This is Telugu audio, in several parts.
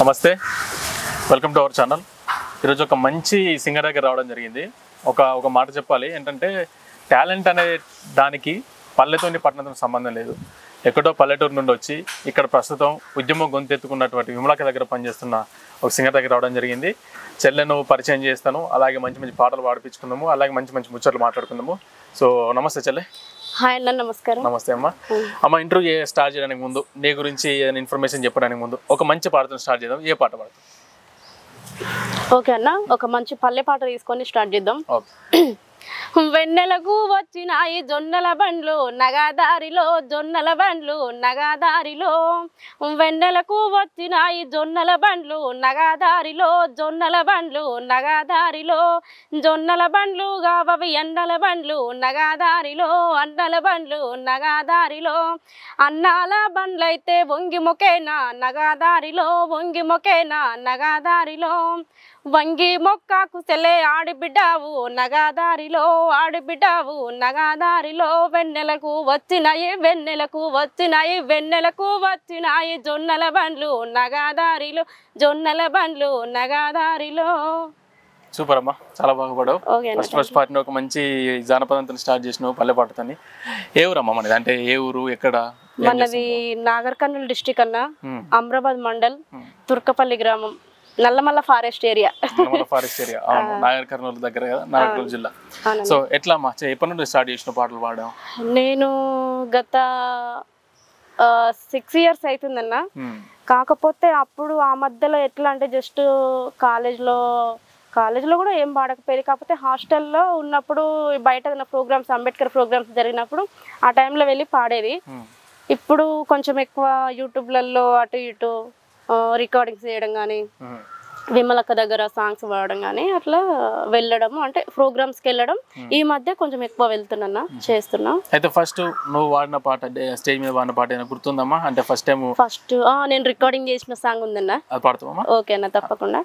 నమస్తే, వెల్కమ్ టు అవర్ ఛానల్. ఈరోజు ఒక మంచి సింగర్ దగ్గర రావడం జరిగింది. ఒక మాట చెప్పాలి ఏంటంటే, టాలెంట్ అనే దానికి పల్లెతోని పట్టణంతో సంబంధం లేదు. ఎక్కడో పల్లెటూరు నుండి వచ్చి ఇక్కడ ప్రస్తుతం ఉద్యమం గొంతెత్తుకున్నటువంటి విమలక దగ్గర పనిచేస్తున్న ఒక సింగర్ దగ్గర రావడం జరిగింది. చెల్లెను పరిచయం చేస్తాను, అలాగే మంచి మంచి పాటలు పాడిపించుకుందాము, అలాగే మంచి మంచి ముచ్చట్లు మాట్లాడుకుందాము. సో నమస్తే చెల్లె. హాయ్ అన్న, నమస్కారం. నమస్తే అమ్మ. ఇంటర్వ్యూ స్టార్ట్ చేయడానికి ముందు, నీ గురించి ఏదైనా ఇన్ఫర్మేషన్ చెప్పడానికి ముందు ఒక మంచి పాటతో స్టార్ట్ చేద్దాం. ఏ పాట పాడతాం? ఓకే అన్న, ఒక మంచి పల్లె పాట తీసుకొని స్టార్ట్ చేద్దాం. వెన్నెలకు వచ్చినాయి జొన్నల బండ్లు నగాదారిలో, జొన్నల బండ్లు నగాదారిలో. వెన్నెలకు వచ్చినాయి జొన్నల బండ్లు నగాదారిలో, జొన్నల బండ్లు నగాదారిలో. జొన్నల బండ్లు కావవి ఎండల బండ్లు నగాదారిలో, అన్నల బండ్లు నగాదారిలో. అన్నాల బండ్లైతే వంగి మొకేనా నగాదారిలో, వంగి మొకేనా నగాదారిలో. వంగి మొక్కకు సెలే ఆడిబిడ్డావు నగాదారిలో, ఆడిబిడ్డావు నగాదారిలో. వెన్నెలకు వచ్చినాయి, వెన్నెలకు వచ్చినాయి, వెన్నెలకు వచ్చినాయి జొన్నల బండ్లు నగాదారిలో, జొన్నల బండ్లు నగాదారిలో. సూపర్ అమ్మా, చాలా బాగా పాడావు. ఫస్ట్ పాటని ఒక మంచి జానపదంతో స్టార్ట్ చేసినావు పల్లె పాటతోని. ఏ ఊరమ్మా మనది? అంటే ఏ ఊరు, ఎక్కడ? మనది నాగర్ కర్నూలు డిస్ట్రిక్ట్ అన్న, అమ్రాబాద్ మండల్, తుర్కపల్లి గ్రామం, Nallamala forest area. Forest area, Nagar Kurnool దగ్గర కదా, నాగర్ కర్నూలు జిల్లా. సో ఎట్లా అమ్మా, ఎప్పటి నుండి స్టార్ట్ చేసిన పాటలు పాడావు? నేను గత 6 years అవుతుందన్న. కాకపోతే అప్పుడు ఆ మధ్యలో ఎట్లా అంటే జస్ట్ కాలేజ్లో కూడా ఏం పాడకపోయేది. కాకపోతే హాస్టల్లో ఉన్నప్పుడు బయట ఉన్న ప్రోగ్రామ్స్, అంబేద్కర్ ప్రోగ్రామ్స్ జరిగినప్పుడు ఆ టైంలో వెళ్ళి పాడేది. ఇప్పుడు కొంచెం ఎక్కువ యూట్యూబ్లలో అటు ఇటు రికార్డింగ్స్ చేయడం కానీ, విమలక్క దగ్గర సాంగ్స్ పాడడం కానీ అట్లా వెళ్ళడం, అంటే ప్రోగ్రామ్స్కి వెళ్ళడం ఈ మధ్య కొంచెం ఎక్కువ వెళ్తున్నా, చేస్తున్నా. అయితే ఫస్ట్ నువ్వు వాడిన పాట, స్టేజ్ మీద వాడిన పాట ఏమైనా గుర్తుందమ్మా? అంటే ఫస్ట్ నేను రికార్డింగ్ చేసిన సాంగ్ ఉందన్న, అది పాడుతావమ్మా? ఓకే అన్న, తప్పకుండా.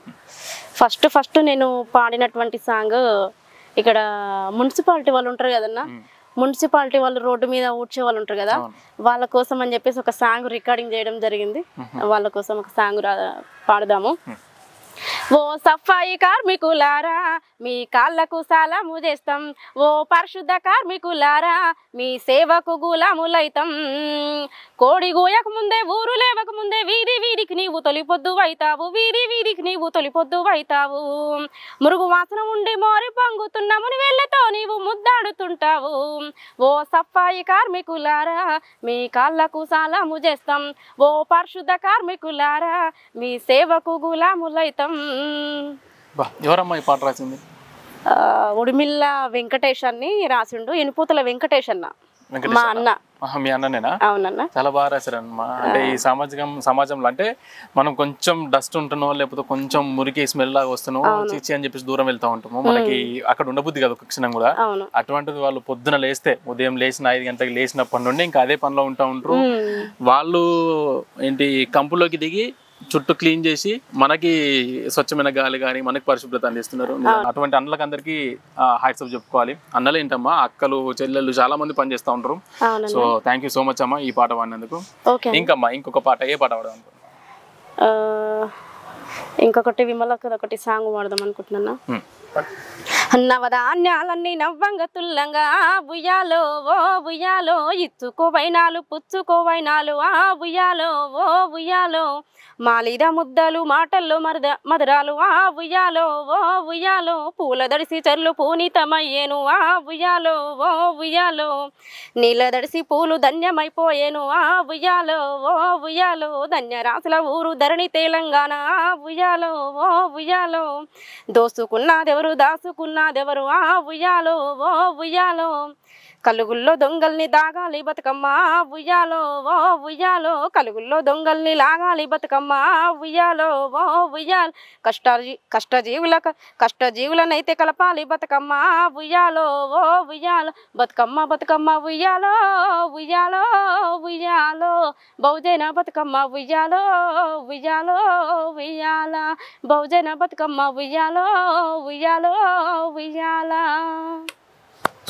ఫస్ట్ నేను పాడినటువంటి సాంగ్ ఇక్కడ మున్సిపాలిటీ వాళ్ళు ఉంటారు కదన్నా, మున్సిపాలిటీ వాళ్ళు రోడ్డు మీద ఊడ్చే వాళ్ళు ఉంటారు కదా, వాళ్ళ కోసం అని చెప్పేసి ఒక సాంగ్ రికార్డింగ్ చేయడం జరిగింది. వాళ్ళ కోసం ఒక సాంగ్ పాడదాము. ఓ సఫాయి కార్మికులారా, మీ కాళ్ళకు సలాము చేస్తాం. ఓ పరిశుద్ధ కార్మికులారా, మీ సేవకు గులాములైతం. కోడి గోయక ముందే, ఊరు లేవక ముందే, వీధి వీధికి నీవు తొలిపొద్దు అవుతావు, వీధి వీధికి నీవు తొలిపొద్దు అవుతావు. మురుగు వాసన ఉండి మోరి పొంగుతున్న మునివేళ్లతో నీవు ముద్దాడుతుంటావు. ఓ సఫాయి కార్మికులారా, మీ కాళ్ళకు సలాము చేస్తాం. ఓ పరిశుద్ధ కార్మికులారా, మీ సేవకు గులాములైతం. ఎవరమ్మా ఈ పాట రాసింది? ఉడిమిల్ల వెంకటేష్ అని రాసిండు, ఎనుపూతల వెంకటేష్ అన్న, మా అన్న. మీ అన్ననేనా? అవునన్నా, చాలా బాగా రాశారమ్మా. అంటే ఈ సమాజంలో అంటే మనం కొంచెం డస్ట్ ఉంటున్నాం, లేకపోతే కొంచెం మురికి స్మెల్ లాగా వస్తున్నాం, చీచి అని చెప్పేసి దూరం వెళ్తా ఉంటాము, మనకి అక్కడ ఉండబుద్ధి కదా ఒక క్షణం కూడా. అటువంటిది వాళ్ళు పొద్దున లేస్తే, ఉదయం లేచిన 5 గంటలకు లేచినప్పటి నుండి ఇంకా అదే పనిలో ఉంటారు. వాళ్ళు ఏంటి కంపులోకి దిగి చుట్టూ క్లీన్ చేసి మనకి స్వచ్ఛమైన గాలి కానీ మనకి పరిశుభ్రత అందిస్తున్నారు. అటువంటి అన్నలకు అందరికీ హ్యాట్స్ ఆఫ్ చెప్పుకోవాలి. అన్నలు ఏంటమ్మా, అక్కలు చెల్లెళ్ళు చాలా మంది పనిచేస్తూ ఉంటారు. So thank you so much అమ్మా ఈ పాట పాడినందుకు. ఇంకమ్మా ఇంకొక పాట, ఏ పాట పాడదాం అనుకుంటున్నా? ఇంకొకటి విమలకి ఒకటి సాంగ్ పాడదాం అనుకుంటున్నా. నవధాన్యాలన్నీ నవ్వంగా తుల్లంగా బుయ్యాలో ఓ బుయ్యాలో, ఇచ్చుకోవైనాలు పుచ్చుకోవైనాలు ఆ బుయ్యాలో ఓ బుయ్యాలో. మాలిద ముద్దలు మాటల్లో మధురాలు ఆ బుయ్యాలో ఓ బుయ్యాలో. పూల దడిసి చెర్లు పూనీతమయ్యేను ఆ బుయ్యాలో ఓ బుయ్యాలో. నీళ్ళ దడిసి పూలు ధన్యమైపోయేను ఆ బుయ్యాలో ఓ బుయ్యాలో. ధన్యరాశుల ఊరు ధరణి తెలంగాణ ఆ బుయ్యాలో ఓ బుయ్యాలో. దోసుకున్నాదెవరు దాసుకున్నాదెవరు ఆ బుయ్యాలో ఓ బుయ్యాలో. కలుగుల్లో దొంగల్ని దాగాలి బతుకమ్మ ఉయ్యాలో ఓ ఉయ్యాలో. కలుగుల్లో దొంగల్ని లాగాలి బతుకమ్మ ఉయ్యాలో ఓ ఉయ్యాలో. కష్టజీవులనైతే కలపాలి బతుకమ్మ ఉయ్యాలో ఓ ఉయ్యాలో. బతుకమ్మ బతుకమ్మ ఉయ్యాలో ఉయ్యాలో ఉయ్యాలో. బహుజన బతుకమ్మ ఉయ్యాలో ఉయ్యాలో ఉయ్యాల. బహుజన బతుకమ్మ ఉయ్యాలో ఉయ్యాలో ఉయ్యాల.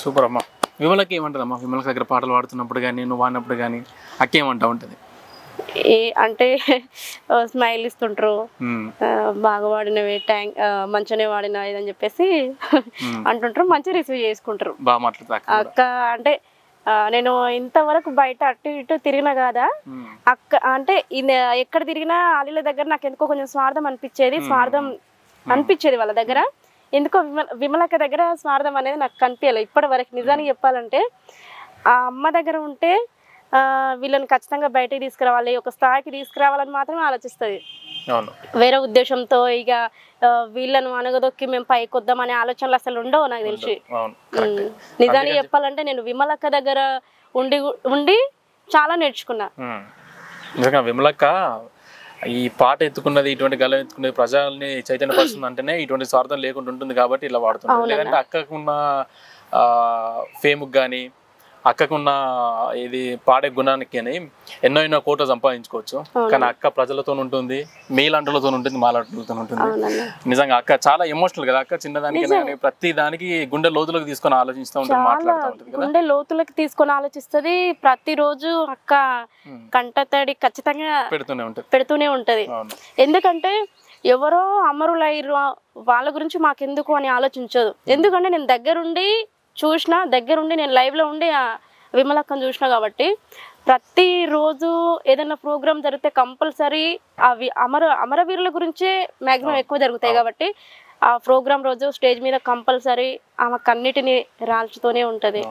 సూపర్ అమ్మా. విమలకి ఏమంటుందమ్మా? విమలకి దగ్గర పాటలు పాడుతున్నప్పుడు కానీ, నువ్వు వాడినప్పుడు కానీ అక్క ఏమంటా ఉంటుంది? అంటే స్మైల్ ఇస్తుంటారు, బాగా వాడినవి ట్యాంక్ మంచిగానే వాడినవి అని చెప్పేసి అంటుంటారు, మంచిగా రిసీవ్ చేసుకుంటారు. అక్క అంటే నేను ఇంతవరకు బయట అటు ఇటు తిరిగినా కాదా అక్క అంటే ఎక్కడ తిరిగినా ఆలీల దగ్గర నాకు ఎందుకో కొంచెం స్వార్థం అనిపించేది వాళ్ళ దగ్గర. ఎందుకో విమలక్క దగ్గర స్వార్థం అనేది నాకు కనిపించలేదు ఇప్పటి వరకు. నిజానికి చెప్పాలంటే ఆ అమ్మ దగ్గర ఉంటే వీళ్ళని ఖచ్చితంగా బయటకు తీసుకురావాలి, ఒక స్థాయికి తీసుకురావాలని మాత్రమే ఆలోచిస్తుంది. వేరే ఉద్దేశంతో ఇక వీళ్ళను అనగదొక్కి మేము పైకి వద్దాం అనే ఆలోచనలు అసలు ఉండవు నాకు తెలిసి. నిజానికి చెప్పాలంటే నేను విమలక్క దగ్గర ఉండి చాలా నేర్చుకున్నా. విమలక్క ఈ పాట ఎత్తుకున్నది, ఇటువంటి గలం ఎత్తుకున్నది ప్రజల్ని చైతన్యపరుస్తుంది అంటేనే ఇటువంటి స్వార్థం లేకుండా ఉంటుంది కాబట్టి ఇలా వాడుతుంది. లేదంటే అక్కకున్న ఫేమ్ కానీ అక్కకున్న ఇది పాడే గుణానికి అని ఎన్నో కోట్లు సంపాదించుకోవచ్చు. కానీ అక్క ప్రజలతో ఉంటుంది, మీలాంటితో ఉంటుంది, మాలాంటితో ఉంటుంది. నిజంగా అక్క చాలా ఎమోషనల్ కదా అక్క. చిన్నదానికి ప్రతి దానికి గుండె లోతులకు తీసుకొని ఆలోచిస్తూ ఉంటుంది, మాట్లాడుతూ ఉంటుంది కదా. గుండె లోతులకు తీసుకొని ఆలోచిస్తుంది. ప్రతిరోజు అక్క కంటతడి ఖచ్చితంగా పెడుతూనే ఉంటది. ఎందుకంటే ఎవరో అమరులైరు వాళ్ళ గురించి మాకెందుకు అని ఆలోచించదు. ఎందుకంటే నేను దగ్గరుండి చూసిన, దగ్గరుండి నేను లైవ్లో ఉండి విమలక్కను చూసిన కాబట్టి ప్రతిరోజు ఏదైనా ప్రోగ్రామ్ జరిగితే కంపల్సరీ అవి అమరవీరుల గురించే మ్యాక్సిమం ఎక్కువ జరుగుతాయి కాబట్టి ఆ ప్రోగ్రామ్ రోజు స్టేజ్ మీద కంపల్సరీ ఆమె కన్నిటిని రాల్చుతూనే ఉంటది.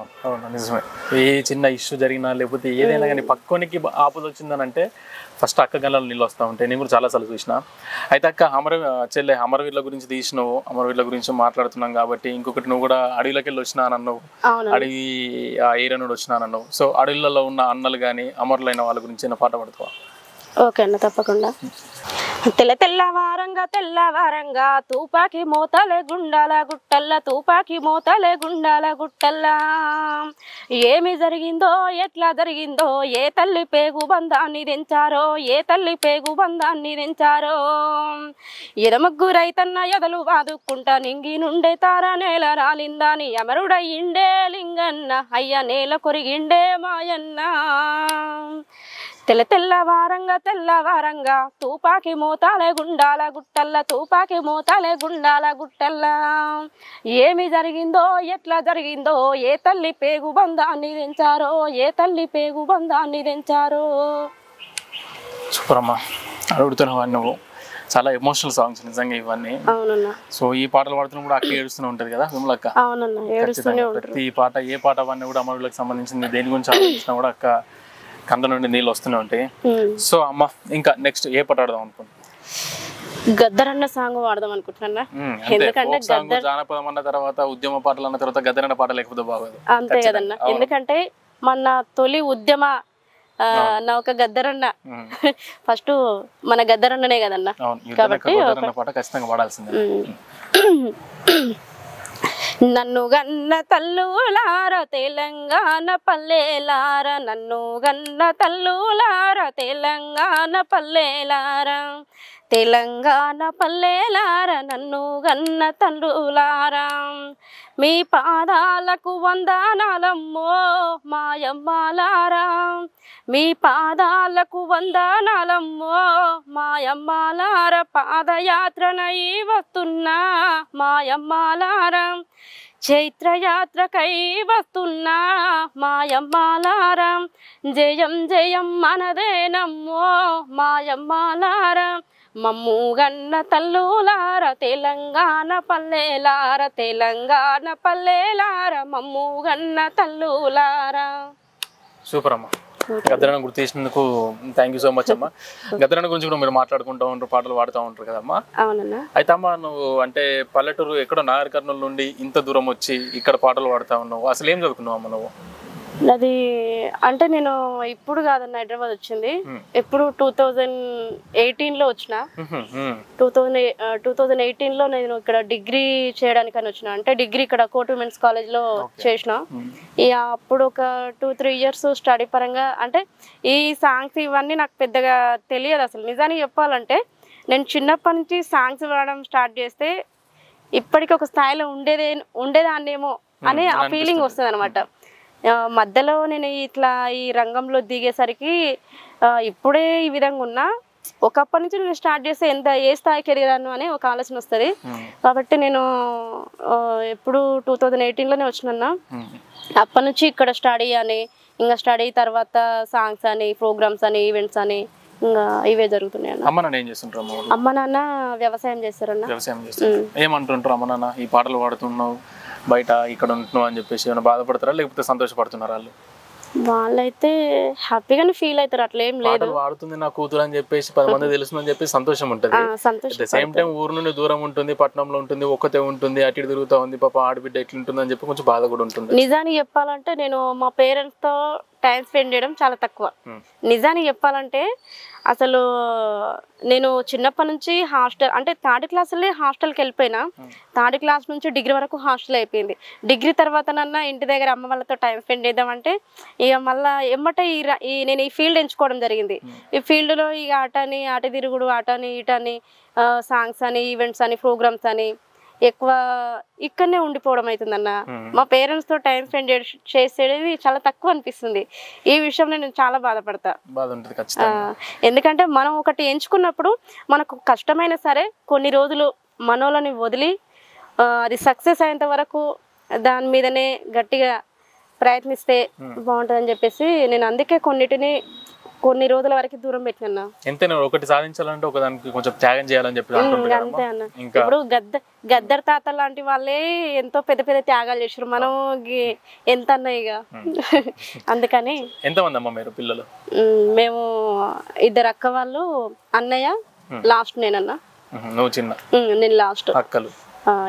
నిజమే. ఏ చిన్న ఇష్యూ జరిగినా లేకపోతే ఏదైనా కానీ పక్కోనికి ఆపద వచ్చిందని అంటే ఫస్ట్ అక్క గల్లలో నీళ్ళు వస్తూ ఉంటాయి. నేను కూడా చాలాసార్లు చూసిన. అయితే అక్క అమరవీరుల గురించి తీసినావు, అమరవీరుల గురించి మాట్లాడుతున్నాం కాబట్టి ఇంకొకటి నువ్వు కూడా అడవిలోకి వెళ్ళి వచ్చినానన్నావు, అడవి ఆ ఏరియా నుండి వచ్చినానన్నావు. సో అడవిలలో ఉన్న అన్నలు కానీ అమరులైన వాళ్ళ గురించి ఏమైనా పాట పడతావా? ఓకే అన్న, తప్పకుండా. తెల్లవారంగా తూపాకి మోతలే గుండాల గుట్టల్లా, తూపాకి మోతలే గుండాల గుట్టల్లా, ఏమి జరిగిందో ఎట్లా జరిగిందో, ఏ తల్లి పేగు బంధాన్ని తెంచారో, ఏ తల్లి పేగు బంధాన్ని తెంచారో, ఎదమగ్గు రైతన్న ఎదలు వాదుక్కుంటా నింగి నుండే తార నేల రాలిందాని అమరుడయ్యిండే లింగన్న, అయ్య నేల కొరిగిండే మాయన్న. తెల్లవారంగా తూపాకి మోతాలే గుండాల గుట్టల్లా, తూపాకి మోతాలే గుండాల గుట్టల్లా, ఏమి జరిగిందో ఎట్లా జరిగిందో, ఏ తల్లి పేగు బంధాన్ని తెంచారో, ఏ తల్లి పేగు బంధాన్ని తెంచారో. సూపర్ అమ్మా, అడుగుతున్నావా నువ్వు. చాలా ఎమోషనల్ సాంగ్స్ నిజంగా ఇవన్నీ. అవునన్నా. సో ఈ పాటలు పాడుతున్నప్పుడు అక్క ఏడుస్తూనే ఉంటది కదా విమలక్క. అవునన్నా, ఏడుస్తూనే ఉంటది. ప్రతి పాట ఏ పాట అవన్నీ కూడా అమరులకు సంబంధించింది, దేని గురించి ఆలోచించినా కూడా అక్క కంట నుండి నీళ్ళు వస్తూనే ఉంటాయి. సో అమ్మ ఇంకా నెక్స్ట్ ఏ పాట ఆడదాం అనుకుంటున్నా? గద్దరన్న సాంగ్ వాడదాం అనుకుంటున్నా. ఎందుకంటే జానపదం అన్న తర్వాత ఉద్యమ పాటలు అన్న తర్వాత గద్దరన్న పాట లేకపోతే బాగోదు. అంతే కదన్నా. ఎందుకంటే మన తొలి ఉద్యమ నౌక గద్దరన్న, ఫస్ట్ మన గద్దరన్ననే కదన్నా. కాబట్టి పాట ఖచ్చితంగా పాడాల్సిందే. నన్ను గన్న తల్లులార తెలంగాణ పల్లెలార, నన్ను గన్న తల్లులార తెలంగాణ పల్లెలార, తెలంగాణ పల్లెలార నన్ను గన్న తల్లులారా, మీ పాదాలకు వందనాలమ్మో మాయమ్మలారా, మీ పాదాలకు వందనాలమ్మో మాయమ్మలార, పాదయాత్రనై వస్తున్నా మాయమ్మలారా, చైత్రయాత్రకై వస్తున్నా మాయమ్మలారా, జయం జయం మనదేనమ్మో మాయమ్మలారా, మమ్ము గన్న తల్లులార తెలంగాణ పల్లెలార, తెలంగాణ పల్లెలార మమ్ము గన్న తల్లులారా. సూపర్ అమ్మా, గద్దరన్న గుర్తు చేసినందుకు థ్యాంక్ యూ సో మచ్ అమ్మా. గద్దరన్న గురించి కూడా మీరు మాట్లాడుకుంటూ ఉంటారు, పాటలు పాడుతూ ఉంటారు కదమ్మా. అవునన్నా. అయితే అమ్మా నువ్వు అంటే పల్లెటూరు ఎక్కడో నాగర్ కర్నూలు నుండి ఇంత దూరం వచ్చి ఇక్కడ పాటలు పాడుతూ ఉన్నావు, అసలు ఏం చదువుకున్నావు అమ్మ నువ్వు? అది అంటే నేను ఇప్పుడు కాదన్న హైదరాబాద్ వచ్చింది, ఎప్పుడు 2018లో వచ్చిన. 2018లో నేను ఇక్కడ డిగ్రీ చేయడానికి అని వచ్చిన. అంటే డిగ్రీ ఇక్కడ కోర్ట్ విమెన్స్ కాలేజ్లో చేసిన. ఇక అప్పుడు ఒక 2-3 ఇయర్స్ స్టడీ పరంగా అంటే ఈ సాంగ్స్ ఇవన్నీ నాకు పెద్దగా తెలియదు అసలు. నిజానికి చెప్పాలంటే నేను చిన్నప్పటి నుంచి సాంగ్స్ పాడడం స్టార్ట్ చేస్తే ఇప్పటికీ ఒక స్థాయిలో ఉండేదాన్నేమో అనే ఆ ఫీలింగ్ వస్తుంది అనమాట. మధ్యలో నేను ఇట్లా ఈ రంగంలో దిగేసరికి ఇప్పుడే ఈ విధంగా ఉన్నా ఒకప్పటి నుంచి నేను స్టార్ట్ చేస్తే ఏ స్థాయికి ఎదిగాను అనే ఒక ఆలోచన వస్తుంది. కాబట్టి నేను ఎప్పుడు 2018లోనే వచ్చినా, అప్పటి నుంచి ఇక్కడ స్టడీ అని, ఇంకా స్టడీ తర్వాత సాంగ్స్ అని, ప్రోగ్రామ్స్ అని, ఈవెంట్స్ అని, ఇంకా ఇవే జరుగుతున్నాయి అన్న. అమ్మ నాన్న వ్యవసాయం చేస్తారన్న. వ్యవసాయం చేస్తారు. ఏమంటుంటారు అమ్మ నాన్న, ఈ పాటలు పాడుతున్నావు బయట ఇక్కడ ఉంటున్నావు అని చెప్పేసి ఏమైనా బాధపడతారా లేకపోతే సంతోషపడుతున్నారా? వాళ్ళైతే హ్యాపీగానే ఫీల్ అవుతారు, అట్లా ఏం లేదు. వాడుతుంది నా కూతురు అని చెప్పేసి 10 మంది తెలుస్తుందని చెప్పేసి సంతోషం ఉంటుంది. సేమ్ టైం ఊరు నుండి దూరం ఉంటుంది, పట్టణంలో ఉంటుంది, ఒక్కతే ఉంటుంది, అటు ఇటు తిరుగుతా ఉంది, పాప ఆడబిడ్డ ఎట్లుంటుంది అని చెప్పి కొంచెం బాధ కూడా ఉంటుంది. నిజానికి చెప్పాలంటే నేను మా పేరెంట్స్ తో టైం స్పెండ్ చేయడం చాలా తక్కువ. నిజానికి చెప్పాలంటే అసలు నేను చిన్నప్పటి నుంచి హాస్టల్, అంటే 3rd క్లాస్లో హాస్టల్కి వెళ్ళిపోయినా. 3rd క్లాస్ నుంచి డిగ్రీ వరకు హాస్టల్ అయిపోయింది. డిగ్రీ తర్వాత నన్న ఇంటి దగ్గర అమ్మ వాళ్ళతో టైం స్పెండ్ చేద్దామంటే ఇక మళ్ళీ ఎమ్మటే నేను ఈ ఫీల్డ్ ఎంచుకోవడం జరిగింది. ఈ ఫీల్డ్లో ఇక ఆట తిరుగుడు, ఆటని ఈటని, సాంగ్స్ అని, ఈవెంట్స్ అని, ప్రోగ్రామ్స్ అని ఎక్కువ ఇక్కడనే ఉండిపోవడం అవుతుందన్న. మా పేరెంట్స్ తో టైం స్పెండ్ చేసేది చాలా తక్కువ అనిపిస్తుంది. ఈ విషయంలో నేను చాలా బాధపడతా. ఎందుకంటే మనం ఒకటి ఎంచుకున్నప్పుడు మనకు కష్టమైనా సరే కొన్ని రోజులు మనోళ్ళని వదిలి అది సక్సెస్ అయ్యేంత వరకు దాని మీదనే గట్టిగా ప్రయత్నిస్తే బాగుంటుందని చెప్పేసి నేను అందుకే కొన్ని రోజుల వరకు దూరం పెట్టినా. ఎంతైనా ఒకటి సాధించాలంటే ఒకదానికి కొంచెం త్యాగం చేయాలని చెప్పి అంతే అన్న. ఇప్పుడు గద్దర్ తాత లాంటి వాళ్ళే ఎంతో పెద్ద పెద్ద త్యాగాలు చేసారు, మనం ఎంత అన్నా ఇక. అందుకని. ఎంతమంది అమ్మ మీరు పిల్లలు? మేము 2 అక్క వాళ్ళు, అన్నయ్య లాస్ట్, నేనన్నా. నువ్వు చిన్న? నేను లాస్ట్. అక్కలు?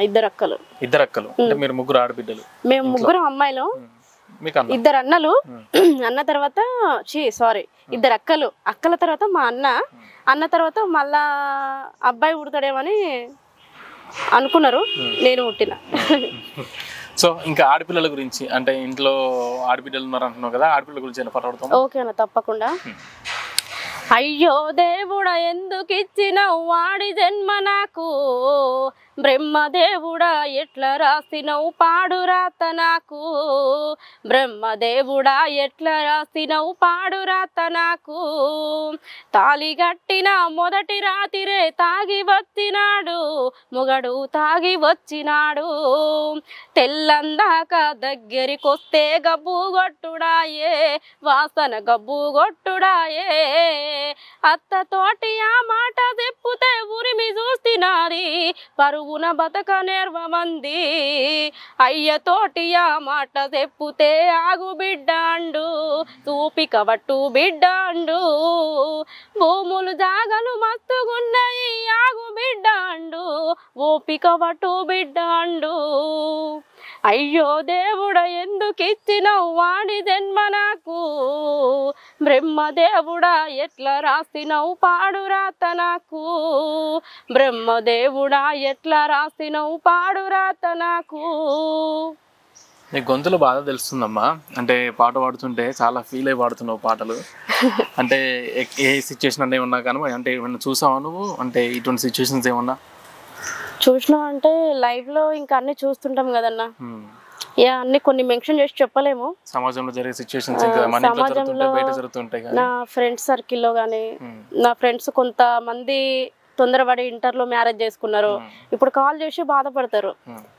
2 అక్కలు. 2 అక్కలు అంటే మీరు 3 ఆడబిడ్డలు? మేము 3 అమ్మాయిలు, 2 అన్నలు. అన్న తర్వాత 2 అక్కలు, అక్కల తర్వాత మా అన్న తర్వాత మళ్ళా అబ్బాయి పుడతాడేమని అనుకున్నారు, నేను పుట్టిన. సో ఇంకా ఆడపిల్లల గురించి అంటే ఇంట్లో ఆడబిడ్డలు ఉన్నారు అంటున్నావు కదా, ఆడపిల్లల గురించి పడతాం. ఓకే అన్న, తప్పకుండా. అయ్యో దేవుడా ఎందుకు ఇచ్చినవు వాడి జన్మ నాకు, బ్రహ్మదేవుడా ఎట్లా రాసినవు పాడు రాత నాకు, బ్రహ్మదేవుడా ఎట్లా రాసినవు పాడు రాత నాకు, తాలి గట్టిన మొదటి రాతిరే తాగి వచ్చినాడు, మొగడు తాగి వచ్చినాడు, తెల్లందాక దగ్గరికొస్తే గబ్బు గొట్టుడాయే, వాసన గబ్బు గొట్టుడాయే, అత్తతోటి ఆ మాట చెప్పుతే ఉరిమి చూస్తున్నది, పరుగున బతక నేర్వమంది, అయ్యతోటి ఆ మాట చెప్పుతే ఆగు బిడ్డాండు, తూపిక వట్టు బిడ్డాండు, భూములు జాగలు మస్తుగున్నాయి ఆగు బిడ్డాండు, ఓపిక వట్టు బిడ్డాండు, అయ్యో దేవుడా ఎందుకు ఇచ్చినవు వాడి జన్మ నాకు, బ్రహ్మదేవుడా ఎట్లా రాసినవు పాడు రాత నాకు, బ్రహ్మదేవుడా ఎట్లా రాసినవు పాడు రాత నాకు. నీ గొంతులో బాధ తెలుస్తుందమ్మా, అంటే పాట పాడుతుంటే చాలా ఫీల్ అయి పాడుతున్నావు పాటలు. అంటే ఏ సిచ్యువేషన్ అంటే ఏమన్నా కానీ అంటే ఏమన్నా చూసావా నువ్వు, అంటే ఇటువంటి సిచ్యువేషన్స్ ఏమన్నా చూసినావు? అంటే లైవ్ లో ఇంకా అన్ని చూస్తుంటాం కదన్నా, అన్ని కొన్ని మెన్షన్ చేసి చెప్పలేము. సమాజంలో జరిగే సిచ్యువేషన్స్ సమాజంలో నా ఫ్రెండ్స్ సర్కిల్లో కానీ, నా ఫ్రెండ్స్ కొంతమంది తొందరపడి ఇంటర్లో మ్యారేజ్ చేసుకున్నారు, ఇప్పుడు కాల్ చేసి బాధపడతారు,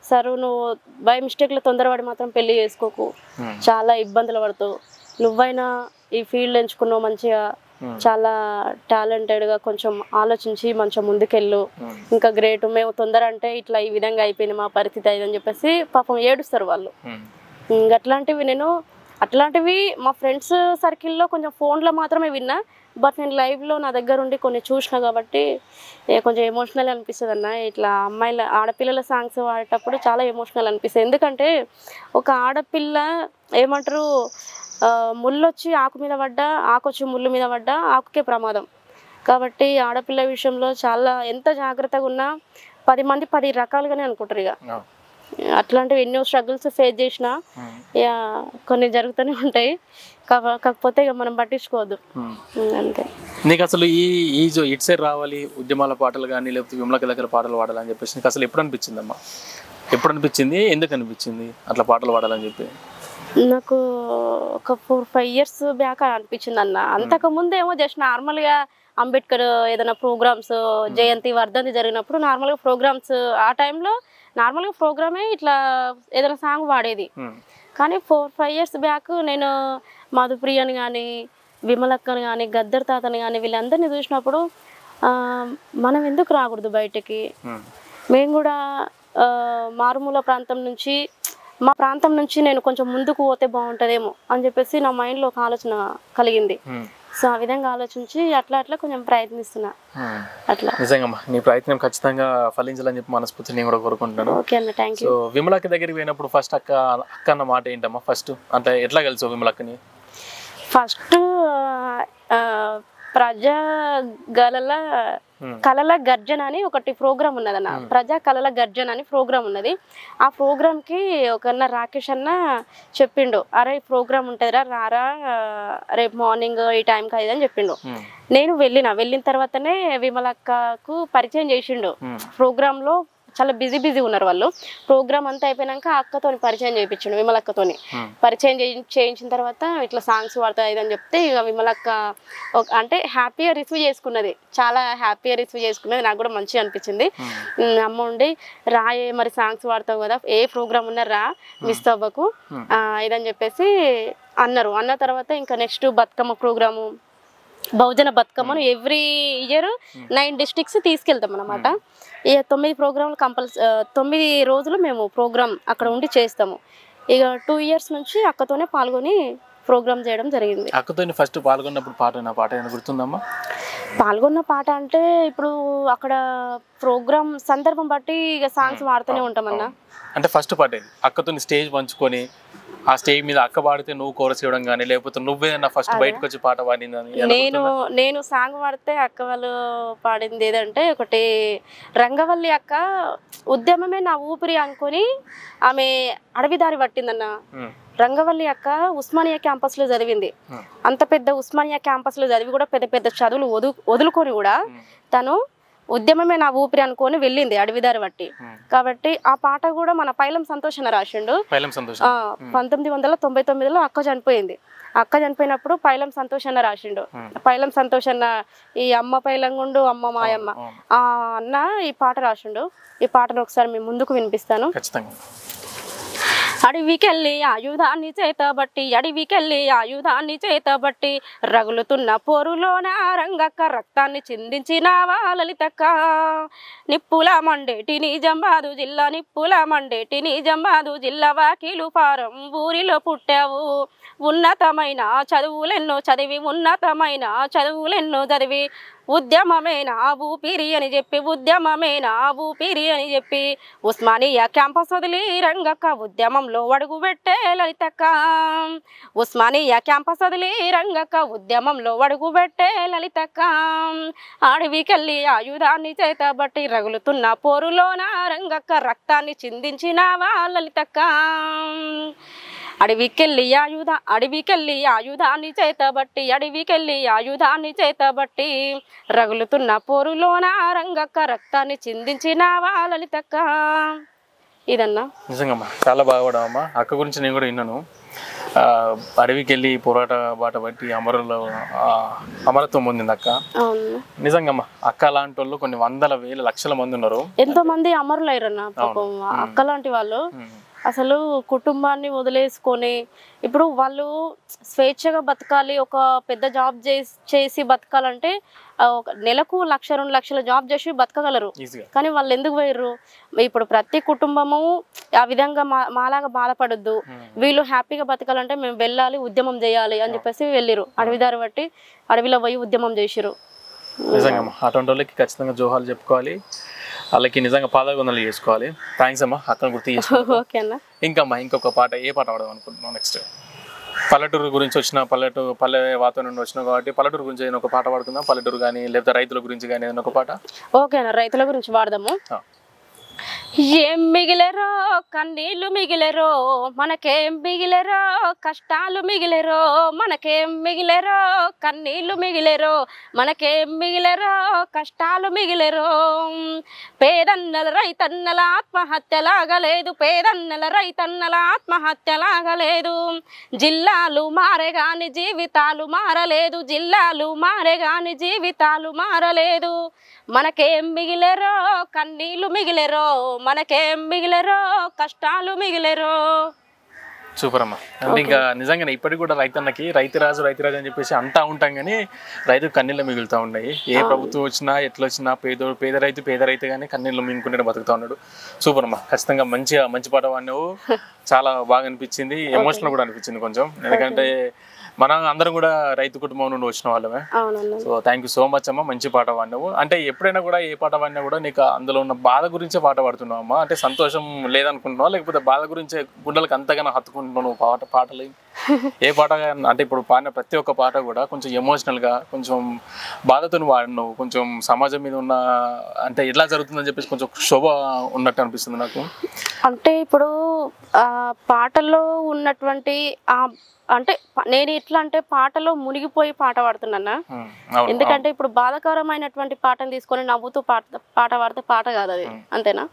సార్ నువ్వు బై మిస్టేక్ లో తొందరపడి మాత్రం పెళ్లి చేసుకోకు, చాలా ఇబ్బందులు పడతావు, నువ్వైనా ఈ ఫీల్డ్ ఎంచుకున్నావు మంచిగా, చాలా టాలెంటెడ్ గా కొంచెం ఆలోచించి మంచిగా ముందుకెళ్ళు, ఇంకా గ్రేట్, మేము తొందర అంటే ఇట్లా ఈ విధంగా అయిపోయింది మా పరిస్థితి అని చెప్పేసి పాపం ఏడుస్తారు వాళ్ళు. అట్లాంటివి మా ఫ్రెండ్స్ సర్కిల్లో కొంచెం ఫోన్లో మాత్రమే విన్నా, బట్ నేను లైవ్లో నా దగ్గర ఉండి కొన్ని చూసిన కాబట్టి కొంచెం ఎమోషనల్ అనిపిస్తుంది అన్న. ఇట్లా ఆడపిల్లల సాంగ్స్ పాడేటప్పుడు చాలా ఎమోషనల్ అనిపిస్తుంది. ఎందుకంటే ఒక ఆడపిల్ల ఏమంటారు, ముళ్ళొచ్చి ఆకు మీద పడ్డా, ఆకొచ్చి ముళ్ళు మీద పడ్డా ఆకుకే ప్రమాదం. కాబట్టి ఆడపిల్ల విషయంలో చాలా ఎంత జాగ్రత్తగా ఉన్నా 10 మంది 10 రకాలుగానే అనుకుంటారు. ఇక అట్లాంటివి ఎన్నో స్ట్రగుల్స్ ఫేస్ చేసినా కొన్ని జరుగుతూనే ఉంటాయి, కాకపోతే ఇక మనం పట్టించుకోవద్దు అంతే. నీకు అసలు ఇటు సైడ్ రావాలి, ఉద్యమాల పాటలు కానీ లేకపోతే విమలకి దగ్గర పాటలు పాడాలని చెప్పేసి నీకు అసలు ఎప్పుడు అనిపించిందమ్మా? ఎప్పుడు అనిపించింది, ఎందుకు అనిపించింది అట్లా పాటలు పాడాలని చెప్పి? నాకు ఒక 4-5 ఇయర్స్ బ్యాక్ అనిపించింది అన్న. అంతకు ముందేమో జస్ట్ నార్మల్గా అంబేద్కర్ ఏదైనా ప్రోగ్రామ్స్, జయంతి వర్ధంతి జరిగినప్పుడు నార్మల్గా ప్రోగ్రామ్స్, ఆ టైంలో నార్మల్గా ప్రోగ్రామే ఇట్లా ఏదైనా సాంగ్ పాడేది. కానీ 4-5 ఇయర్స్ బ్యాక్ నేను మధుప్రియని కానీ, విమలక్కని కానీ, గద్దర్ తాతని కానీ వీళ్ళందరినీ చూసినప్పుడు మనం ఎందుకు రాకూడదు బయటకి, మేము కూడా మారుమూల ప్రాంతం నుంచి, మా ప్రాంతం నుంచి నేను కొంచెం ముందుకు పోతే బాగుంటుందేమో అని చెప్పేసి నా మైండ్లో ఒక ఆలోచన కలిగింది. సో ఆ విధంగా ఆలోచించి అట్లా కొంచెం ప్రయత్నిస్తున్నా. అట్లా నిజంగా నీ ప్రయత్నం ఖచ్చితంగా ఫలించాలని చెప్పి మనస్ఫూర్తి నేను కూడా కోరుకుంటున్నాను. ఓకే అన్న, థ్యాంక్ యూ. సో విమలక్క దగ్గరికి పోయినప్పుడు ఫస్ట్ అక్క అన్న మాట ఏంటమ్మా? ఫస్ట్ అంటే ఎట్లా కలిసావు విమలక్కని? ఫస్ట్ ప్రజా కళల గర్జన అని ఒకటి ప్రోగ్రామ్ ఉన్నదన్న. ప్రజా కళల గర్జన అని ప్రోగ్రామ్ ఉన్నది. ఆ ప్రోగ్రామ్కి ఒక రాకేష్ అన్న చెప్పిండు, అరే ఈ ప్రోగ్రామ్ ఉంటుందిరా, రారా రేపు మార్నింగ్ ఈ టైంకి అది అని చెప్పిండు. నేను వెళ్ళిన తర్వాతనే విమలక్కకు పరిచయం చేసిండు. ప్రోగ్రాంలో చాలా బిజీ ఉన్నారు వాళ్ళు. ప్రోగ్రామ్ అంతా అయిపోయినాక అక్కతోని పరిచయం చేయించిండు, విమలక్కతోని పరిచయం చేయించిన తర్వాత ఇట్లా సాంగ్స్ పాడతాయి అని చెప్తే ఇక విమలక్క అంటే హ్యాపీగా రిసీవ్ చేసుకున్నది, చాలా హ్యాపీగా రిసీవ్ చేసుకున్నది. నాకు కూడా మంచిగా అనిపించింది. అమ్మ ఉండి రాయే మరి సాంగ్స్ పాడతావు కదా, ఏ ప్రోగ్రామ్ ఉన్నా రా, మిస్ అవ్వకు ఇదని చెప్పేసి అన్నారు. అన్న తర్వాత ఇంకా నెక్స్ట్ బతుకమ్మ ప్రోగ్రాము, బహుజన బతుకమ్మను ఎవ్రీ ఇయర్ 9 డిస్ట్రిక్ట్స్ తీసుకెళ్తాం అన్నమాట. ఇక 9 ప్రోగ్రాంలు 9 రోజులు మేము ప్రోగ్రామ్ అక్కడ ఉండి చేస్తాము. ఇక 2 ఇయర్స్ నుంచి అక్కతోనే పాల్గొని ప్రోగ్రామ్ చేయడం జరిగింది. అక్కతో ఫస్ట్ పాల్గొన్నప్పుడు పాట ఏమైనా గుర్తుందమ్మా? పాల్గొన్న పాట అంటే ఇప్పుడు అక్కడ ప్రోగ్రామ్ సందర్భం బట్టి ఇక సాంగ్స్ పాడుతూనే ఉంటామన్నా. అంటే ఫస్ట్ పాట అక్కతో స్టేజ్ పంచుకొని ఆ స్టేజ్ మీద అక్క పాడితే నువ్వు కోరస్ ఇవ్వడం కానీ, లేకపోతే నువ్వేదన్నా ఫస్ట్ బయటకు వచ్చి పాట పాడిందని? నేను సాంగ్ పాడితే అక్క వాళ్ళు పాడింది ఏదంటే ఒకటి, రంగవల్లి అక్క ఉద్యమమే నా ఊపిరి అనుకొని ఆమె అడవిదారి పట్టిందన్న. రంగవల్లి అక్క ఉస్మానియా క్యాంపస్ లో చదివింది. అంత పెద్ద ఉస్మానియా క్యాంపస్ లో చదివి కూడా పెద్ద చదువులు వదులుకొని కూడా తను ఉద్యమమే నా ఊపిరి అనుకొని వెళ్ళింది అడవిదారి బట్టి. కాబట్టి ఆ పాట కూడా మన పైలం సంతోషన్న రాసిండు. 1999లో అక్క చనిపోయింది. అక్క చనిపోయినప్పుడు పైలం సంతోషన్న రాసిండు. పైలం సంతోషన్న ఈ అమ్మ పైలంగుండు అమ్మ మాయమ్మ ఆ అన్న ఈ పాట రాసిండు. ఈ పాటను ఒకసారి మేము ముందుకు వినిపిస్తాను. అడవికెళ్ళి ఆయుధాన్ని చేతబట్టి, అడవికెళ్ళి ఆయుధాన్ని చేతబట్టి, రగులుతున్న పోరులోన రంగక్క రక్తాన్ని చిందించినావా లలితక్క. నిప్పుల మండేటి నిజామాబాదు జిల్లా, నిప్పుల మండేటి నిజామాబాదు జిల్లా వాకిలు ఫారం ఊరిలో పుట్టావు. ఉన్నతమైన చదువులెన్నో చదివి, ఉన్నతమైన చదువులెన్నో చదివి, ఉద్యమమే నా ఊపిరి అని చెప్పి, ఉద్యమమే నా ఊపిరి అని చెప్పి, ఉస్మానియా క్యాంపస్ వదిలి రంగక్క ఉద్యమంలో అడుగు పెట్టే లలితక్క. ఉస్మానియా క్యాంపస్ వదిలి రంగక్క ఉద్యమంలో అడుగు పెట్టే లలితక్క. అడవికెళ్ళి ఆయుధాన్ని చేతబట్టి, రగులుతున్న పోరులోన రంగక్క రక్తాన్ని చిందించినావా లలితక్క. అడవికెళ్ళి ఆయుధాన్ని చేతబట్టి, అడవికెళ్ళి ఆయుధాన్ని చేతబట్టి, రగులుతున్న పోరులోన రంగక్క రక్తాన్ని చిందించినావా లలితక్క. ఇదన్నా నిజంగా చాలా బాగా పాడావమ్మా. అక్క గురించి నేను కూడా విన్నాను. అడవికి వెళ్ళి పోరాట బాట బట్టి అమరత్వం పొందింది అక్క. నిజంగా అక్క లాంటి వాళ్ళు కొన్ని వందల వేల లక్షల మంది ఉన్నారు. ఎంతో మంది అమరులు అయ్యారన్న. పాపం అక్క లాంటి వాళ్ళు అసలు కుటుంబాన్ని వదిలేసుకొని ఇప్పుడు వాళ్ళు స్వేచ్ఛగా బతకాలి, ఒక పెద్ద జాబ్ చేసి బతకాలంటే ఒక నెలకు 1-2 లక్షల జాబ్ చేసి బతకగలరు. కానీ వాళ్ళు ఎందుకు పోయిర్రు? ఇప్పుడు ప్రతి కుటుంబము ఆ విధంగా మాలాగా బాధపడద్దు, వీళ్ళు హ్యాపీగా బతకాలంటే మేము వెళ్ళాలి, ఉద్యమం చేయాలి అని చెప్పేసి వెళ్ళిరు. అడవిదారి బట్టి అడవిలో పోయి ఉద్యమం చేసిరు. నిజంగా అటువంటి వాళ్ళకి ఖచ్చితంగా జోహాలు చెప్పుకోవాలి, వాళ్ళకి నిజంగా పాదాభివందనలు చేసుకోవాలి. థ్యాంక్స్ అమ్మా, అక్కను గుర్తు చేసుకోవాలి. ఇంకా అమ్మా ఇంకొక పాట, ఏ పాట పాడదాం అనుకుంటున్నాం నెక్స్ట్? పల్లెటూరు గురించి వచ్చిన పల్లె వాతావరణం నుండి వచ్చినాం కాబట్టి పల్లెటూరు గురించి ఏదైనా ఒక పాట పాడుకుందాం. పల్లెటూరు కానీ లేకపోతే రైతుల గురించి కానీ ఏదైనా ఒక పాట. ఓకేనా, రైతుల గురించి పాడదాము. ఏం మిగిలేరో కన్నీళ్లు మిగిలేరో మనకేం మిగిలేరో కష్టాలు మిగిలేరో మనకేం మిగిలేరో కన్నీళ్లు మిగిలేరో మనకేం మిగిలేరో కష్టాలు మిగిలేరో పేదన్నల రైతన్నల ఆత్మహత్యలాగలేదు పేదన్నల రైతన్నల ఆత్మహత్యలాగలేదు జిల్లాలు మారే గాని జీవితాలు మారలేదు జిల్లాలు మారే గాని జీవితాలు మారలేదు మనకేం మిగిలేరో కన్నీళ్లు మిగిలేరో మనకేం మిగిలేరో కష్టాలు మిగిలేరో. సూపర్ అమ్మా. అంటే ఇంకా నిజంగానే ఇప్పటికి కూడా రైతన్నకి రైతురాజు అని చెప్పేసి అంటా ఉంటాం కానీ రైతు కన్నీళ్ళు మిగులుతూ ఉన్నాయి. ఏ ప్రభుత్వం వచ్చినా ఎట్లా వచ్చినా పేద రైతు కానీ కన్నీళ్ళు మింగుకుంటే బతుకుతా ఉన్నాడు. సూపర్ అమ్మా. ఖచ్చితంగా మంచి పాట వాడినావు. చాలా బాగా అనిపించింది, ఎమోషనల్ కూడా అనిపించింది కొంచెం. ఎందుకంటే మనం అందరం కూడా రైతు కుటుంబం నుండి వచ్చిన వాళ్ళమే. So thank you so much అమ్మా. మంచి పాట పాడినావు. అంటే ఎప్పుడైనా కూడా ఏ పాట పాడినా కూడా నీకు అందులో ఉన్న బాధ గురించే పాట పాడుతున్నావు అమ్మా? అంటే సంతోషం లేదనుకుంటున్నావా, లేకపోతే బాధ గురించే గుండెలకు అంతగానో హత్తుకుంటున్నావు పాటలు? ఏ పాట అంటే ఇప్పుడు పాడిన ప్రతి ఒక్క పాట కూడా కొంచెం ఎమోషనల్గా కొంచెం బాధతో వాడినావు. కొంచెం సమాజం మీద ఉన్న అంటే ఎట్లా జరుగుతుందని చెప్పేసి కొంచెం శోభ ఉన్నట్టు అనిపిస్తుంది నాకు. అంటే ఇప్పుడు పాటల్లో ఉన్నటువంటి అంటే నేను ఎట్లా అంటే పాటలో మునిగిపోయి పాట పాడుతున్నా. ఎందుకంటే ఇప్పుడు బాధకరమైనటువంటి పాటను తీసుకొని నవ్వుతూ పాట పాడితే పాట కాదు అది, అంతేనా?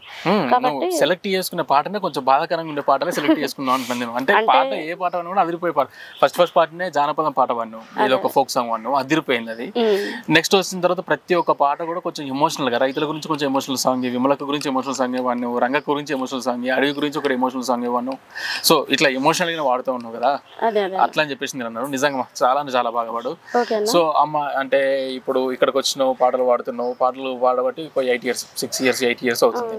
కాబట్టి సెలెక్ట్ చేసుకునే పాటనే కొంచెం బాధకరంగా ఉండే పాటనే సెలెక్ట్ చేసుకున్నాం అంటున్నాను. అంటే పాట ఏ పాట కూడా అదిరిపోయే పాట. ఫస్ట్ పాటనే జానపదం పాట పాడినావు, ఏదో ఒక ఫోక్ సాంగ్ పాడినావు, అదిరిపోయింది అది. నెక్స్ట్ వచ్చిన తర్వాత ప్రతి ఒక్క పాట కూడా కొంచెం ఎమోషనల్ గా రైతుల గురించి కొంచెం ఎమోషనల్ సాంగ్, విమలక గురించి ఎమోషనల్ సాంగ్ వాడినావు, రంగ గురించి ఎమోషనల్ సాంగ్, అడవి గురించి ఒక ఎమోషనల్ సాంగ్ వాడినావు. సో ఇట్లా ఎమోషనల్ గా వాడుతూ ఉన్నావు కదా, అట్లా అని చెప్పేసి నేను అన్నాను. నిజంగా చాలా బాగా పాడు. సో అమ్మ అంటే ఇప్పుడు ఇక్కడికి వచ్చినావు, పాటలు పాడబట్టి 8 years అవుతుంది.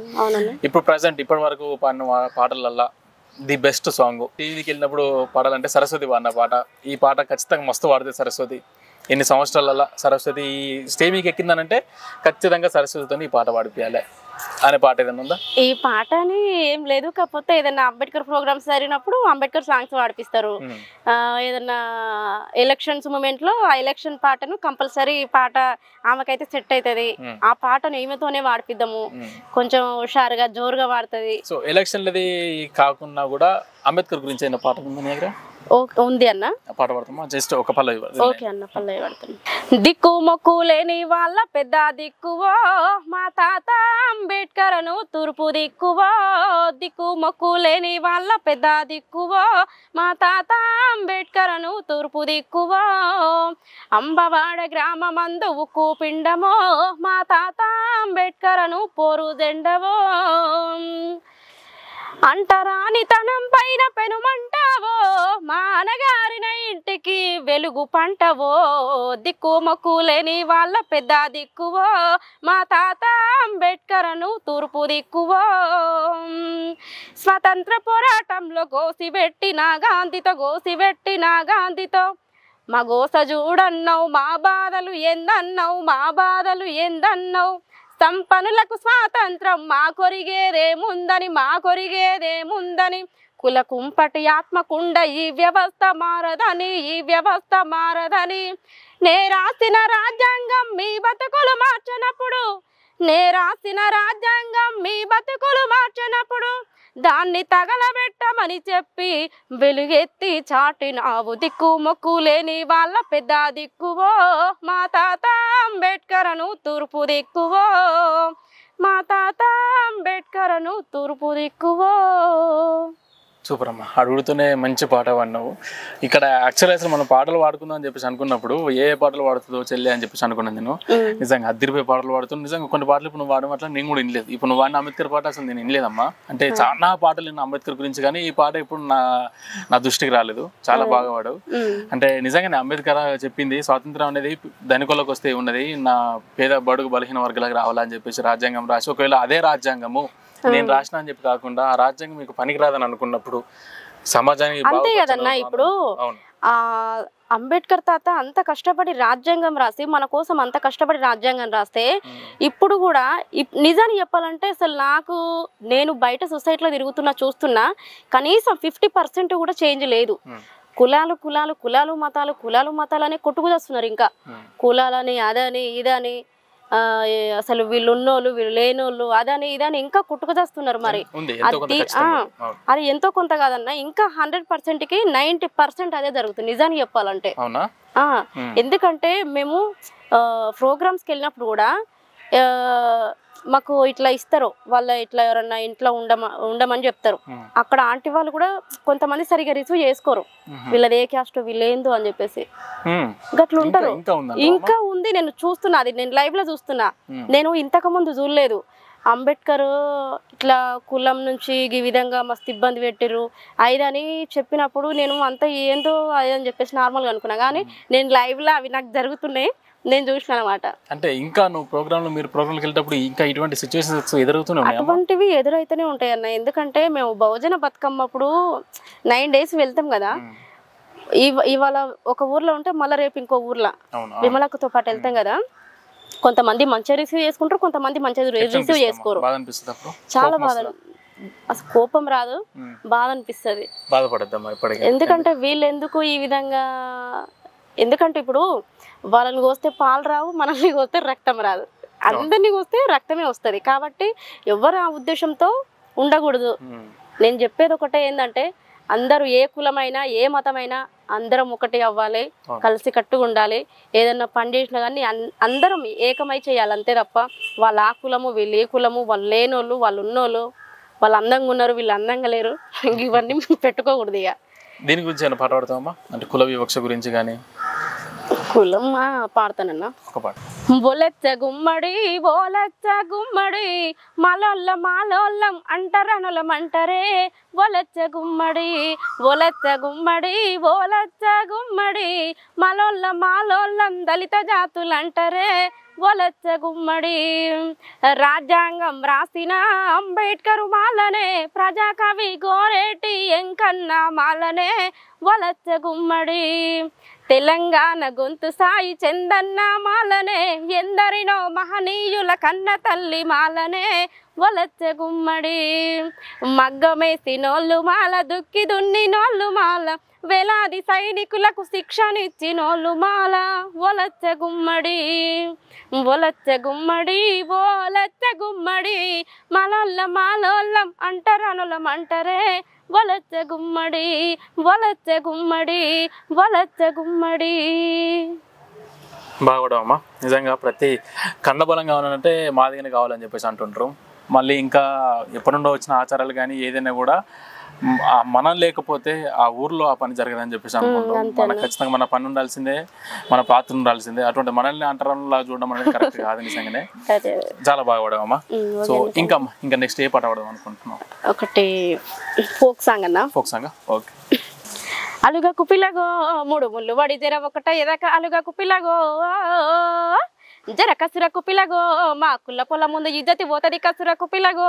ఇప్పుడు ప్రెసెంట్ ఇప్పటి వరకు పాడిన పాటలల్లా ది బెస్ట్ సాంగ్, టీవీకి వెళ్ళినప్పుడు పాడాలంటే సరస్వతి పాడిన పాట. ఈ పాట ఖచ్చితంగా మస్తు పాడితే సరస్వతి. ఎన్ని సంవత్సరాల సరస్వతి స్టేమీకి ఎక్కిందనంటే ఖచ్చితంగా సరస్వతితో ఈ పాట పాడిపోయాలి అనే పాట ఏదైనా ఉందా? ఈ పాట అని ఏం లేదు, కాకపోతే ఏదైనా అంబేద్కర్ ప్రోగ్రామ్స్ జరిగినప్పుడు అంబేద్కర్ సాంగ్స్ పాడిపిస్తారు. ఏదన్నా ఎలక్షన్స్ మూమెంట్ లో ఆ ఎలక్షన్ పాటను కంపల్సరీ పాట ఆమెకైతే సెట్ అవుతుంది. ఆ పాటను ఈమెతోనే పాడిపిద్దాము, కొంచెం హుషారుగా జోరుగా పాడుతుంది. సో ఎలక్షన్లది కాకుండా కూడా అంబేద్కర్ గురించి అయిన పాట ఉంది నీ దగ్గర? ఉంది అన్న, పాట పాడతామా? జస్ట్ ఒక పల్లవి. ఓకే అన్న, పల్లవి పాడుతాను. దిక్కు మొక్కు లేని వాళ్ళ పెద్ద దిక్కువో మా తాత అంబేద్కర్ను తూర్పు దిక్కువో, దిక్కు మొక్కు లేని వాళ్ళ పెద్ద దిక్కువో మా తాత అంబేద్కర్ను తూర్పు దిక్కువో, అంబవాడ గ్రామమందు ఉక్కు పిండమో మా తాత అంబేద్కర్ను పోరు జెండవో, అంటరానితనం పైన పెనుమంటావో మా అనగారిన ఇంటికి వెలుగు పంటవో, దిక్కు మొక్కు లేని వాళ్ళ పెద్ద దిక్కువో మా తాత అంబేద్కర్ను తూర్పు దిక్కువో, స్వతంత్ర పోరాటంలో గోసిపెట్టిన గాంధీతో మా గోస చూడన్నావు, మా బాధలు ఎందన్నావు, సంపన్నులకు స్వాతంత్రం మా కొరిగేదేముందని కుల కుంపటి ఆత్మకుండ ఈ వ్యవస్థ మారదని నే రాసిన రాజ్యాంగం మీ బతుకులు మార్చనప్పుడు దాన్ని తగలబెట్టమని చెప్పి వెలుగెత్తి చాటినావు, దిక్కు మొక్కు లేని వాళ్ళ పెద్ద దిక్కువో మా తాత అంబేద్కర్ను తూర్పు దిక్కువో, మా తాత అంబేద్కర్ను తూర్పు దిక్కువో. సూపర్ అమ్మ. అడుగుతూనే మంచి పాట పాడినావు. ఇక్కడ యాక్చువల్ అసలు మనం పాటలు పాడుకుందాం అని చెప్పేసి అనుకున్నప్పుడు ఏ పాటలు పాడుతుందో చెల్లి అని చెప్పేసి అనుకున్నాను నేను. నిజంగా అద్దరిపోయి పాటలు పాడుతున్నాను. నిజంగా కొన్ని పాటలు ఇప్పుడు నువ్వు వాడడం అట్లా నేను కూడా వినలేదు. ఇప్పుడు నువ్వు వాడిన అంబేద్కర్ పాట అసలు నేను వినలేదమ్మా. అంటే చాలా పాటలు నేను అంబేద్కర్ గురించి, కానీ ఈ పాట ఇప్పుడు నా దృష్టికి రాలేదు. చాలా బాగా పాడావు. అంటే నిజంగానే అంబేద్కర్ చెప్పింది స్వాతంత్రం అనేది ధనికులకు వస్తే ఉన్నది, నా పేద బడుగు బలహీన వర్గాలకు రావాలని చెప్పేసి రాజ్యాంగం రాసి, ఒకవేళ అదే రాజ్యాంగము నేను రాసిన అని చెప్పి కాకుండా ఆ రాజ్యాంగం మీకు పనికిరాదని అనుకున్నప్పుడు సమాజానికి అంతే కదన్నా. ఇప్పుడు ఆ అంబేద్కర్ తాత అంత కష్టపడి రాజ్యాంగం రాసి మన కోసం అంత కష్టపడి రాజ్యాంగం రాస్తే ఇప్పుడు కూడా నిజాన్ని చెప్పాలంటే అసలు నేను బయట సొసైటీలో చూస్తున్నా కనీసం 50% కూడా చేంజ్ లేదు. కులాలు మతాలు అనే కొట్టుకు చేస్తున్నారు. ఇంకా కులాలని అదని ఇదని అసలు వీళ్ళు ఉన్నోళ్ళు వీళ్ళు లేనోళ్ళు అదని ఇదని ఇంకా కుట్టుకుచేస్తున్నారు. మరి అది ఎంతో కొంత కాదన్నా, ఇంకా 100%కి 90% అదే జరుగుతుంది నిజానికి చెప్పాలంటే. ఎందుకంటే మేము ప్రోగ్రామ్స్కి వెళ్ళినప్పుడు కూడా మాకు ఇట్లా ఇస్తారు, వాళ్ళ ఇట్లా ఎవరన్నా ఇంట్లో ఉండమని చెప్తారు. అక్కడ ఆంటీ వాళ్ళు కూడా కొంతమంది సరిగా రిసీవ్ చేసుకోరు, వీళ్ళది ఏ క్యాస్ట్ వీళ్ళేందో అని చెప్పేసి గట్లు ఉంటారు. ఇంకా ఉంది, నేను చూస్తున్నా, అది నేను లైవ్ లో చూస్తున్నా. నేను ఇంతకు ముందు చూడలేదు. అంబేద్కర్ ఇట్లా కులం నుంచి ఈ విధంగా మస్తు ఇబ్బంది పెట్టిర్రు అయిదని చెప్పినప్పుడు నేను అంత ఏందో అదని చెప్పేసి నార్మల్గా అనుకున్నా. కానీ నేను లైవ్ లో అవి నాకు జరుగుతున్నాయి, నేను చూసిన అనమాట. అంటే ఇంకా నువ్వు మీరు ప్రోగ్రామ్కి వెళ్ళేటప్పుడు ఇంకా ఇటువంటి సిచ్యువేషన్స్ ఎదురవుతున్నాయి? అటువంటివి ఎదురైతేనే ఉంటాయి అన్న. ఎందుకంటే మేము బహుజన బతుకమ్మప్పుడు 9 days వెళ్తాం కదా. ఇవాళ ఒక ఊర్లో ఉంటే మళ్ళీ రేపు ఇంకో ఊర్లో విమలక్కతో పాటు వెళ్తాం కదా. కొంతమంది మంచిగా రిసీవ్ చేసుకుంటారు, కొంతమంది మంచిగా రిసీవ్ చేసుకోరు. చాలా బాధ, అసలు కోపం రాదు, బాధ అనిపిస్తుంది. ఎందుకంటే వీళ్ళు ఎందుకు ఈ విధంగా, ఎందుకంటే ఇప్పుడు వాళ్ళని కోస్తే పాలు రావు, మనల్ని కోస్తే రక్తం రాదు, అందరినీ కోస్తే రక్తమే వస్తుంది. కాబట్టి ఎవరు ఆ ఉద్దేశంతో ఉండకూడదు. నేను చెప్పేది ఒకటే ఏంటంటే, అందరూ ఏ కులమైనా ఏ మతమైనా అందరం ఒకటి అవ్వాలి, కలిసి కట్టుగా ఉండాలి. ఏదన్నా పని చేసినా కానీ అందరం ఏకమై చేయాలి, అంతే తప్ప వాళ్ళు ఆ కులము వీళ్ళు ఏ కులము, వాళ్ళు లేనోళ్ళు వాళ్ళు ఉన్నోళ్ళు, వాళ్ళు అందంగా ఉన్నారు వీళ్ళు అందంగా లేరు, ఇవన్నీ పెట్టుకోకూడదు. ఇక దీని గురించి ఏమైనా పాట పాడతామమ్మా? అంటే కుల వివక్ష గురించి కానీ. కులం పాడతానన్నా. బొలెచ్చ గుమ్మడి బోలెచ్చ గుమ్మడి మాలోళ్ళం అంటారనులం అంటారే. బొలెచ్చ గుమ్మడి బోలెచ్చ గుమ్మడి బోలెచ్చ గుమ్మడి మాలోళ్ళం దళిత జాతులు అంటారే. బొలెచ్చ గుమ్మడి రాజ్యాంగం రాసిన అంబేద్కర్ మాలనే, ప్రజాకవి గోరేటి ఎంకన్న మాలనే. బొలెచ్చ గుమ్మడి తెలంగాణ గొంతు సాయి చందన్న మాలనే, ఎందరినో మహనీయుల కన్న తల్లి మాలనే. బొలెచ్చ గుమ్మడి మగ్గమేసినోళ్ళు మాల, దుక్కి దున్నినోళ్ళు మాల, వేలాది సైనికులకు శిక్షణిచ్చినోళ్ళు మాల. బొలెచ్చ గుమ్మడి బొలెచ్చ గుమ్మడి బోలెచ్చ గుమ్మడి మాలోళ్ళం అంటారనులం అంటారే. బొలెచ్చ గుమ్మడి బొలెచ్చ గుమ్మడి బొలెచ్చ గుమ్మడి. బాగుడమ్మా, నిజంగా ప్రతి కండబలం కావాలంటే మాదిగానే కావాలని చెప్పేసి అంటుంటారు. మళ్ళీ ఇంకా ఎప్పటి నుండో వచ్చిన ఆచారాలు కానీ ఏదైనా కూడా మనం లేకపోతే ఆ ఊర్లో ఆ పని జరగదని చెప్పేసి అనుకుంటాం. మనకు ఖచ్చితంగా మన పని ఉండాల్సిందే, మన పాత్ర ఉండాల్సిందే. అటువంటి మనల్ని అంటరంలా చూడడం అనేది కరెక్ట్ కాదు. నిజంగానే చాలా బాగా పాడావమ్మా. సో ఇంకా నెక్స్ట్ ఏ పాట పాడదాం అనుకుంటున్నాం? ఒకటి ఫోక్ సాంగ్ అన్న. Folk song, okay. అలుగకు పిల్లగో మూడు ముళ్ళు వడి జర ఒకట ఎదక అలుగకు పిల్లగో జర కసురకు పిల్లగో, మా కుల్ల పొల ముందు ఇజ్జతి పోతది కసురకు పిల్లగో.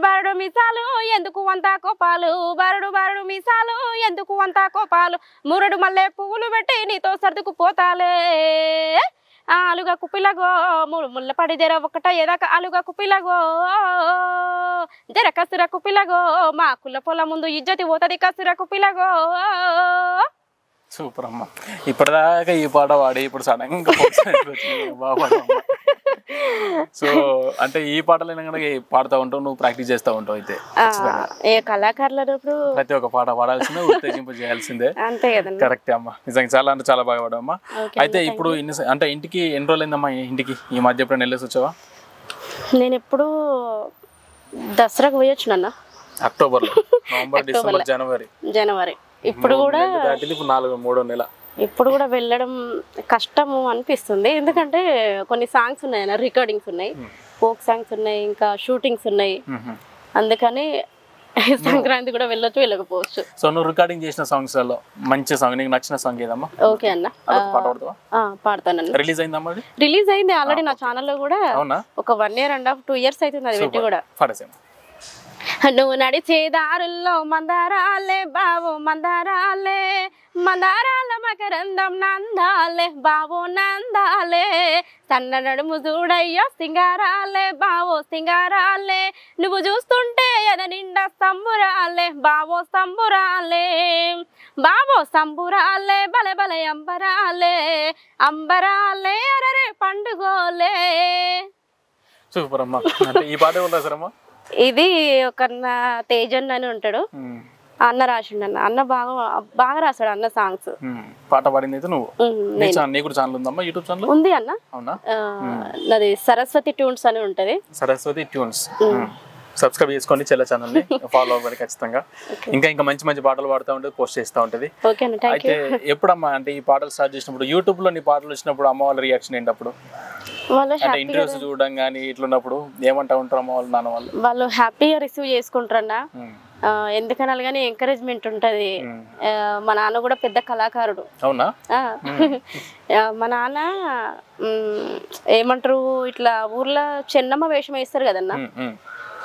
బరడు మిసాలు ఎందుకు అంతా కోపాలు, బరడు మిసాలు ఎందుకు అంతా కోపాలు, మురడు మల్లె పువ్వులు పెట్టి నీతో సర్దుకు పోతాలే. అలుగకు పిల్లగో మూడు ముళ్ళ పడి జర ఒకట ఎదక అలుగకు పిల్లగో జర కసురకు పిల్లగో, మా కుల్ల పొల ముందు ఇజ్జతి పోతది కసురకు పిల్లగో. సూపర్ అమ్మా. ఇప్పటిదాకా ఈ పాట పాడి ఇప్పుడు సడన్ గా బాగా. సో అంటే ఈ పాటలు పాడుతూ ఉంటావు, నువ్వు ప్రాక్టీస్ చేస్తూ ఉంటావు. అయితే ఏ కళాకారులు ప్రతి ఒక్క పాట పాడాల్సిందే, ఉత్తేజింపు చేయాల్సిందే. అంతే కదా. కరెక్ట్ అమ్మా, నిజంగా చాలా అంటే చాలా బాగా పాడమ్మా. అయితే ఇప్పుడు అంటే ఇంటికి ఎన్ని రోజులు అయిందమ్మా? ఇంటికి ఈ మధ్య ఎప్పుడైనా వెళ్ళేసి వచ్చావా? నేను ఎప్పుడు దసరాకు పోయొచ్చు నాన్న. అక్టోబర్లో, నవంబర్, డిసెంబర్, జనవరి. ఇప్పుడు కూడా 3వ నెల. ఇప్పుడు కూడా వెళ్ళడం కష్టము అనిపిస్తుంది. ఎందుకంటే కొన్ని సాంగ్స్ ఉన్నాయి, రికార్డింగ్స్ ఉన్నాయి, ఫోక్ సాంగ్స్ ఉన్నాయి, ఇంకా షూటింగ్స్ ఉన్నాయి. అందుకని సంక్రాంతి కూడా వెళ్ళొచ్చు వెళ్ళకపోవచ్చు. సో నువ్వు రికార్డింగ్ చేసిన సాంగ్స్ లలో మంచి సాంగ్, నీకు నచ్చిన సాంగ్ ఏదమ్మా? ఓకే అన్న, పాడతాను. రిలీజ్ అయిందమ్మా? రిలీజ్ అయింది ఆల్రెడీ నా ఛానల్లో కూడా. ఒక 1 year and 2 years అవుతుంది అది పెట్టి కూడా. నువ్వు నడిచే దారుల్లో మందారాలే బావు మందారాలే, మందారాల మకరందం నందాలే బావో నందాలే సన్న నడుము చూడయ్యో సింగారాలే బావో సింగారాలే నువ్వు చూస్తుంటే ఎద నిండా సంబురాలే బావో సంబురాలే బావో సంబురాలే బలే బలే అంబరాలే అంబరాలే అరరే పండుగోలే. సూపర్ అమ్మా. అంటే ఈ పాట ఎవరు రాశారమ్మా? ఇది ఒక తేజన్ అని ఉంటాడు, అన్న రాసిండు. అన్న బాగా రాశాడు అన్న సాంగ్స్. పాట పాడింది అయితే నువ్వు? నీకు ఛానల్ ఉందమ్మా, యూట్యూబ్ ఛానల్ ఉంది అన్న. అవునా? నాది సరస్వతి ట్యూన్స్ అని ఉంటది. సరస్వతి ట్యూన్స్. సబ్స్క్రైబ్ చేసుకోండి చెల్ల ఛానల్ ని, ఫాలో అవ్వండి ఖచ్చితంగా. ఇంకా మంచి మంచి పాటలు పాడుతూ ఉంటుంది, పోస్ట్ చేస్తూ ఉంటది. అయితే ఎప్పుడమ్మా అంటే ఈ పాటలు స్టార్ట్ చేసినప్పుడు, యూట్యూబ్ లో నీ పాటలు వచ్చినప్పుడు అమ్మ వాళ్ళ రియాక్షన్ ఏంటి అప్పుడు? అంటే ఇంటర్వ్యూస్ చూడడం కానీ ఇట్లున్నప్పుడు ఏమంటా ఉంటారు అమ్మ వాళ్ళు, నాన్న వాళ్ళు? వాళ్ళు హ్యాపీగా రిసీవ్ చేసుకుంటారన్నా. ఎందుకనాలి కానీ ఎంకరేజ్మెంట్ ఉంటది. మా నాన్న కూడా పెద్ద కళాకారుడు. అవునా? మా నాన్న ఏమంటారు, ఇట్లా ఊర్లో చెన్నమ్మ వేషం వేస్తారు కదన్నా,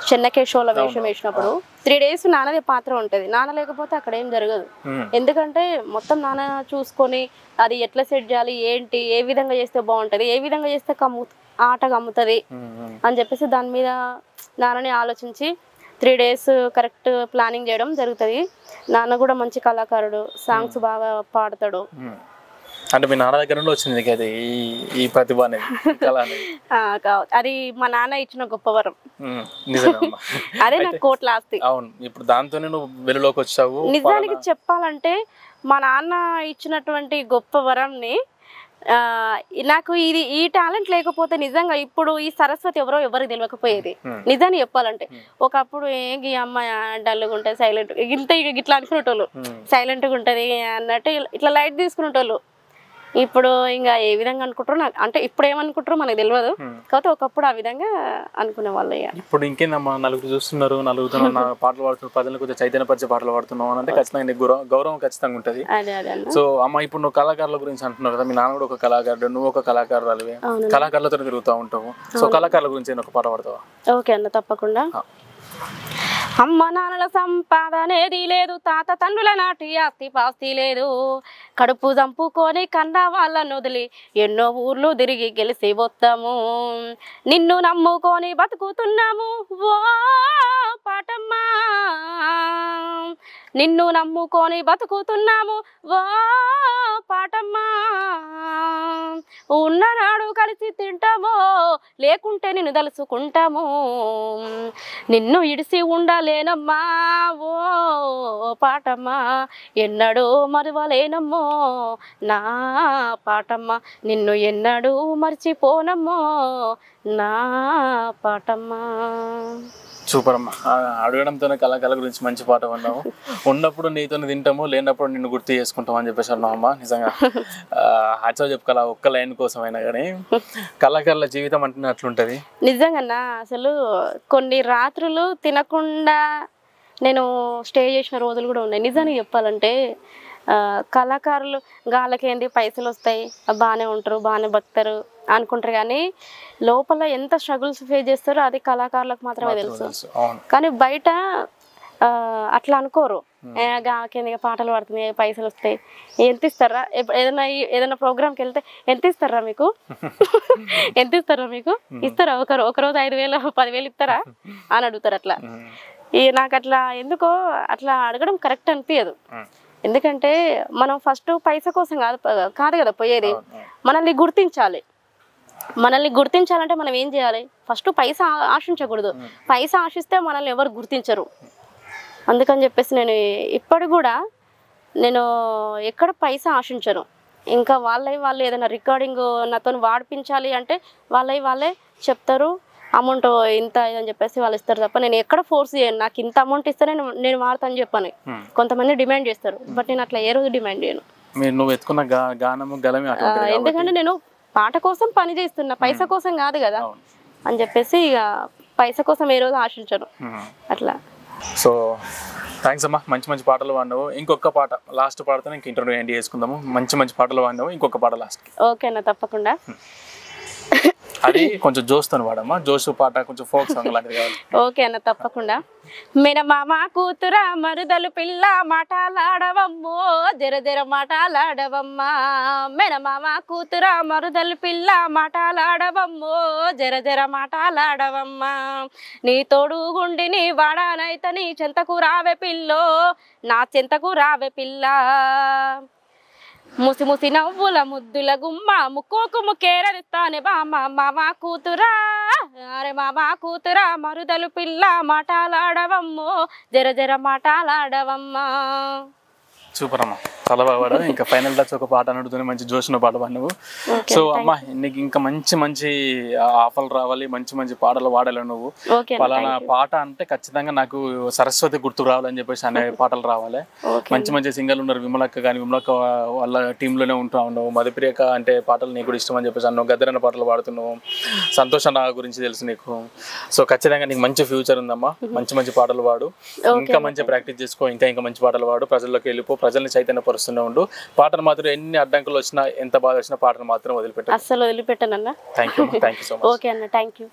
చెన్నకేశవుల వేషం వేసినప్పుడు 3 days నాన్నదే పాత్ర ఉంటది. నాన్న లేకపోతే అక్కడ ఏం జరగదు. ఎందుకంటే మొత్తం నాన్న చూసుకొని అది ఎట్లా సెట్ చేయాలి, ఏంటి, ఏ విధంగా చేస్తే బాగుంటది, ఏ విధంగా చేస్తే ఆట కమ్ముతుంది అని చెప్పేసి దాని మీద నాన్నని ఆలోచించి 3 days కరెక్ట్ ప్లానింగ్ చేయడం జరుగుతుంది. నాన్న కూడా మంచి కళాకారుడు, సాంగ్స్ బాగా పాడతాడు. అంటే మీ నాన్న దగ్గర నుండి వచ్చింది అది ఈ ప్రతిభ అనేది, కళ అనేది? అది మా నాన్న ఇచ్చిన గొప్ప వరం. నిజమేమ్మా. అదే నాకు కోట్ల ఆస్తి. అవును. ఇప్పుడు దాంతోనే నువ్వు వెలుగులోకి వచ్చావు. నిజానికి చెప్పాలంటే మా నాన్న ఇచ్చినటువంటి గొప్ప వరంని, నాకు ఈ టాలెంట్ లేకపోతే నిజంగా ఇప్పుడు ఈ సరస్వతి ఎవరికి తెలియకపోయేది. నిజాన్ని చెప్పాలంటే ఒకప్పుడు ఈ అమ్మాయి డల్గా ఉంటుంది, సైలెంట్ ఇట్లా అనుకునేటోళ్ళు, సైలెంట్గా ఉంటుంది అన్నట్టు ఇట్లా లైట్ తీసుకునేటోళ్ళు. ఇప్పుడు ఇంకా ఏ విధంగా అనుకుంటారో నాకు, అంటే ఇప్పుడు ఏమనుకుంటారో మనకు తెలియదు, కాకపోతే ఒకప్పుడు ఆ విధంగా అనుకునే వాళ్ళు. ఇప్పుడు ఇంకేందమ్మా, నలుగురు చూస్తున్నారు, నలుగురు పాటలు పాడుతున్నారు, ప్రజలకు కొంచెం చైతన్యపరిచే పాటలు పాడుతున్నావు అంటే ఖచ్చితంగా నీకు గౌరవం ఖచ్చితంగా ఉంటుంది. సో అమ్మ, ఇప్పుడు నువ్వు కళాకారుల గురించి అంటున్నావు కదా, మీ నాన్న కూడా ఒక కళాకారుడు, నువ్వు ఒక కళాకారురాలివి, కళాకారులతో తిరుగుతూ ఉంటావు. సో కళాకారుల గురించి ఒక పాట పాడతావా? ఓకే అన్న, తప్పకుండా. అమ్మ నాన్నల సంపాదనేది లేదు, తాత తండ్రుల నాటి ఆస్తి పాస్తి లేదు, కడుపు చంపుకొని కన్నా వాళ్ళను వదిలి ఎన్నో ఊర్లు తిరిగి గెలిచి వస్తాము, నిన్ను నమ్ముకొని బతుకుతున్నాము ఓ పాటమ్మా, నిన్ను నమ్ముకొని బతుకుతున్నాము ఓ పాటమ్మా, ఉన్ననాడు కలిసి తింటామో లేకుంటే నిన్ను తలుసుకుంటాము, నిన్ను ఇడిసి ఉండాలేనమ్మా ఓ పాటమ్మా, ఎన్నడూ మరువలేనమ్మో నా పాటమ్మా, నిన్ను ఎన్నడూ మర్చిపోనమ్మో నా పాటమ్మా. సూపర్ అమ్మా. అడగడంతోనే కళాకారుల గురించి మంచి పాట అన్నావు. ఉన్నప్పుడు నీతో తింటాము, లేనప్పుడు నిన్ను గుర్తు చేసుకుంటాం అని చెప్పేసి అన్నావు అమ్మా. నిజంగా హ్యాట్స్ ఆఫ్ చెప్పుకోవాలి ఒక్క లైన్ కోసం అయినా కానీ. కళాకారుల జీవితం అంటే అట్లుంటది నిజంగా. అసలు కొన్ని రాత్రులు తినకుండా నేను స్టే చేసిన రోజులు కూడా ఉన్నాయి. నిజానికి చెప్పాలంటే కళాకారులు గాళ్ళకేంది పైసలు వస్తాయి, బాగానే ఉంటారు, బాగానే బతుకుతారు అనుకుంటారు, కానీ లోపల ఎంత స్ట్రగుల్స్ ఫేస్ చేస్తారో అది కళాకారులకు మాత్రమే తెలుసు. కానీ బయట అట్లా అనుకోరు, గాకేంది పాటలు పాడుతున్నాయి, పైసలు వస్తాయి, ఎంత ఇస్తారా, ఏదైనా ప్రోగ్రామ్కి వెళ్తే ఎంత ఇస్తారా మీకు, ఎంత ఇస్తారా మీకు, ఇస్తారా ఒకరోజు 5,000 10,000 ఇస్తారా అని అడుగుతారు. అట్లా నాకు అట్లా ఎందుకో అట్లా అడగడం కరెక్ట్ అనిపించదు. ఎందుకంటే మనం ఫస్ట్ పైసా కోసం కాదు కదా పోయేది, మనల్ని గుర్తించాలి. మనల్ని గుర్తించాలంటే మనం ఏం చేయాలి, ఫస్ట్ పైసా ఆశించకూడదు. పైసా ఆశిస్తే మనల్ని ఎవరు గుర్తించరు. అందుకని చెప్పేసి నేను ఇప్పటికి కూడా నేను ఎక్కడ పైసా ఆశించను. ఇంకా వాళ్ళు ఏదైనా రికార్డింగ్ నాతో వాడిపించాలి అంటే వాళ్ళే చెప్తారు, అమౌంట్ ఇంత అని చెప్పేసి వాళ్ళు ఇస్తారు తప్ప నేను ఎక్కడ ఫోర్స్ చేయను. నాకు ఇంత అమౌంట్ ఇస్తే నేను వాడతాను చెప్పాను. కొంతమంది డిమాండ్ చేస్తారు, బట్ నేను అట్లా ఏ రోజు డిమాండ్ చేయను. ఎందుకంటే నేను పాట కోసం పని చేస్తున్నా, పైసా కోసం కాదు కదా అని చెప్పేసి ఇక పైసా కోసం ఏ రోజు ఆశించను అట్లా. సో థ్యాంక్స్ అమ్మా, మంచి మంచి పాటలు పాడినావు. ఇంకొక పాట లాస్ట్ పాటతో ఇంక ఇంటర్వ్యూ ఎండ్ చేసుకుందాము. మంచి మంచి పాటలు పాడినావు, ఇంకొక పాట లాస్ట్. ఓకే అన్న, తప్పకుండా. అది కొంచెం జోస్తో వాడమ్మా, జోష్ పాట కొంచెం ఫోక్ సాంగ్ లాంటిది కావాలి. ఓకే అన్న, తప్పకుండా. మేనమామ కూతురా మరుదలు పిల్ల మాటలాడవమ్మో, జర జర మాటలాడవమ్మా. మేనమామ కూతురా మరుదలు పిల్ల మాటలాడవమ్మో, జర జర మాటలాడవమ్మా. నీ తోడు గుండిని వాడానైతే నీ చెంతకు రావే పిల్లో, నా చెంతకు రావే పిల్ల. ముసి ముసి నవ్వుల ముద్దుల గుమ్మ, ముక్కోకు ముక్కేరనిస్తానే బామ్మ. మామ కూతురా, అరే మామ కూతురా మరుదలు పిల్ల మాటలాడవమ్మో, జర జర మాటలాడవమ్మా. సూపర్ అమ్మా, చాలా బాగా పాడావు. ఇంకా ఫైనల్ టచ్ ఒక పాట అడుగుతూనే మంచి జోష్న పాట పాడు నువ్వు. సో అమ్మా, నీకు ఇంకా మంచి మంచి ఆఫర్లు రావాలి, మంచి మంచి పాటలు పాడాలి నువ్వు. పలానా పాట అంటే ఖచ్చితంగా నాకు సరస్వతి గుర్తుకు రావాలని చెప్పేసి అనే పాటలు రావాలి. మంచి మంచి సింగర్లు ఉన్నారు, విమలక్క కానీ, విమలక్క వాళ్ళ టీంలోనే ఉంటూ ఉన్నావు. మధుప్రియక అంటే పాటలు నీకు కూడా ఇష్టం అని చెప్పేసి అన్నావు. గద్దరన్న పాటలు పాడుతున్నావు. సంతోష్ అన్న గురించి తెలుసు నీకు. సో ఖచ్చితంగా నీకు మంచి ఫ్యూచర్ ఉందమ్మా. మంచి మంచి పాటలు పాడు, ఇంకా మంచి ప్రాక్టీస్ చేసుకో, ఇంకా మంచి పాటలు పాడు, ప్రజల్లోకి వెళ్ళిపో, ప్రజల్ని చైతన్యపరుస్తూనే ఉండు. పాటను మాత్రం ఎన్ని అడ్డంకులు వచ్చినా, ఎంత బాధ వచ్చినా పాటను మాత్రం వదిలిపెట్టాను. అస్సలు వదిలిపెట్టానన్నా. Thank you so much. Okay అన్న, థ్యాంక్ యూ.